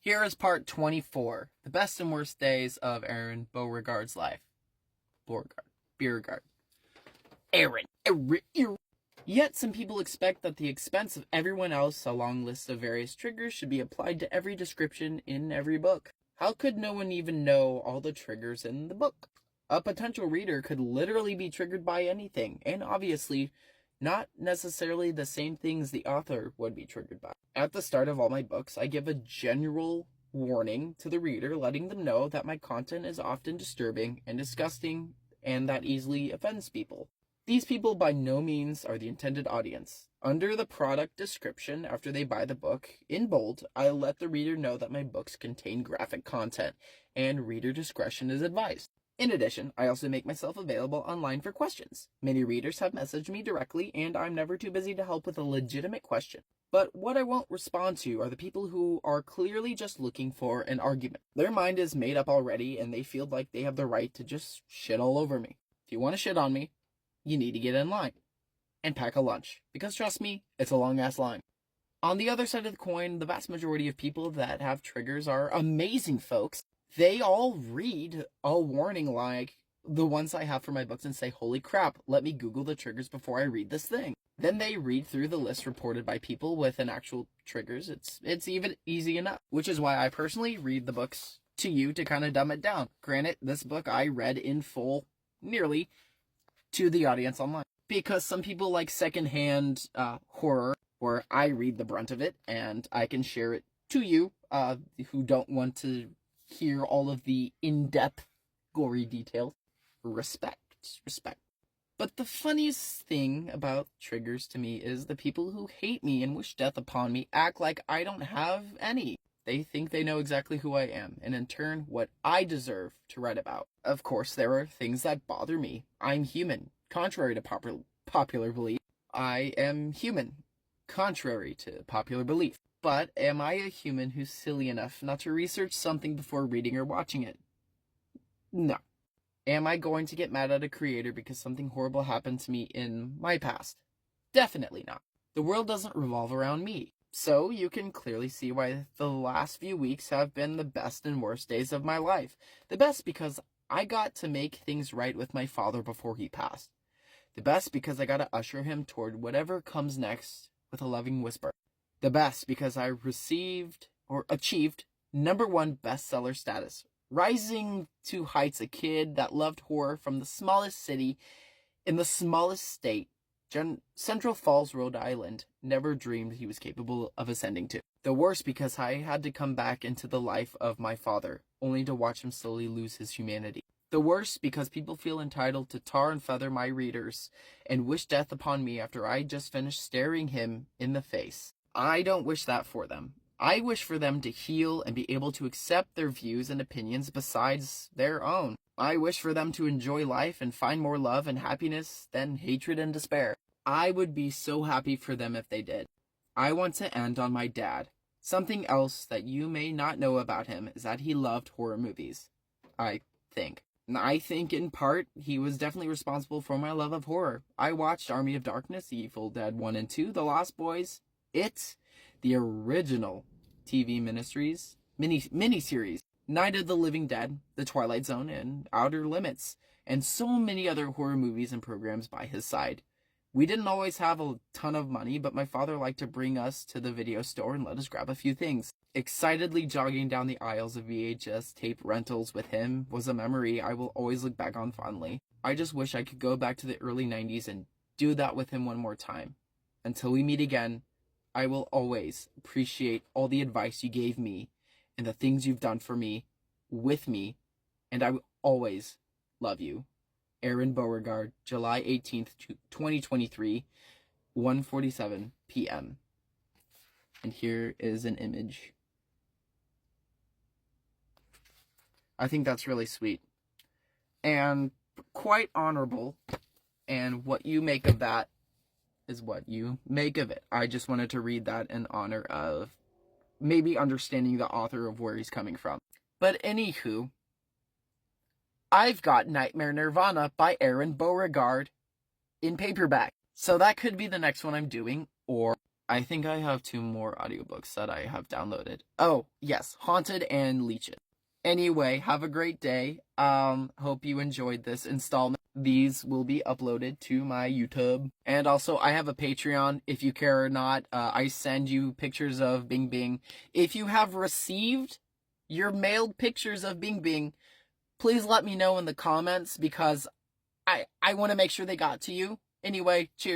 Here is part 24, the best and worst days of Aaron Beauregard's life. Beauregard. Aaron. Yet some people expect that at the expense of everyone else, a long list of various triggers should be applied to every description in every book. How could no one even know all the triggers in the book? A potential reader could literally be triggered by anything, and obviously not necessarily the same things the author would be triggered by. At the start of all my books, I give a general warning to the reader, letting them know that my content is often disturbing and disgusting and that easily offends people. These people by no means are the intended audience. Under the product description after they buy the book, in bold, I let the reader know that my books contain graphic content and reader discretion is advised. In addition, I also make myself available online for questions. Many readers have messaged me directly, and I'm never too busy to help with a legitimate question. But what I won't respond to are the people who are clearly just looking for an argument. Their mind is made up already, and they feel like they have the right to just shit all over me. If you want to shit on me, you need to get in line and pack a lunch, because trust me, it's a long-ass line. On the other side of the coin, the vast majority of people that have triggers are amazing folks. They all read a warning like the ones I have for my books and say, holy crap, let me Google the triggers before I read this thing. Then they read through the list reported by people with an actual triggers. It's even easy enough, which is why I personally read the books to you to kind of dumb it down. Granted, this book I read in full, nearly, to the audience online. Because some people like secondhand horror, where I read the brunt of it, and I can share it to you, who don't want to hear all of the in-depth, gory details. Respect. But the funniest thing about triggers to me is the people who hate me and wish death upon me act like I don't have any. They think they know exactly who I am, and in turn, what I deserve to write about. Of course, there are things that bother me. I'm human. Contrary to popular belief, I am human. Contrary to popular belief. But am I a human who's silly enough not to research something before reading or watching it? No. Am I going to get mad at a creator because something horrible happened to me in my past? Definitely not. The world doesn't revolve around me. So you can clearly see why the last few weeks have been the best and worst days of my life. The best because I got to make things right with my father before he passed. The best because I got to usher him toward whatever comes next with a loving whisper. The best because I achieved #1 bestseller status, rising to heights a kid that loved horror from the smallest city in the smallest state, Central Falls, Rhode Island, never dreamed he was capable of ascending to. The worst because I had to come back into the life of my father, only to watch him slowly lose his humanity. The worst because people feel entitled to tar and feather my readers and wish death upon me after I just finished staring him in the face. I don't wish that for them. I wish for them to heal and be able to accept their views and opinions besides their own. I wish for them to enjoy life and find more love and happiness than hatred and despair. I would be so happy for them if they did. I want to end on my dad. Something else that you may not know about him is that he loved horror movies. I think in part he was definitely responsible for my love of horror. I watched Army of Darkness, Evil Dead 1 and 2, The Lost Boys, It, the original TV miniseries, Night of the Living Dead, The Twilight Zone, and Outer Limits, and so many other horror movies and programs by his side. We didn't always have a ton of money, but my father liked to bring us to the video store and let us grab a few things. Excitedly jogging down the aisles of VHS tape rentals with him was a memory I will always look back on fondly. I just wish I could go back to the early 90s and do that with him one more time. Until we meet again, I will always appreciate all the advice you gave me and the things you've done for me, with me, and I will always love you. Aaron Beauregard, July 18th, 2023, 1:47 p.m. And here is an image. I think that's really sweet and quite honorable, and what you make of that is what you make of it. I just wanted to read that in honor of maybe understanding the author of where he's coming from. But anywho, I've got Nightmare Nirvana by Aaron Beauregard in paperback. So that could be the next one I'm doing, or I think I have 2 more audiobooks that I have downloaded. Oh, yes, Haunted and Leeches. Anyway, have a great day. Hope you enjoyed this installment. These will be uploaded to my YouTube. And also, I have a Patreon, if you care or not. I send you pictures of Bing Bing. If you have received your mailed pictures of Bing Bing, please let me know in the comments, because I want to make sure they got to you. Anyway, cheers.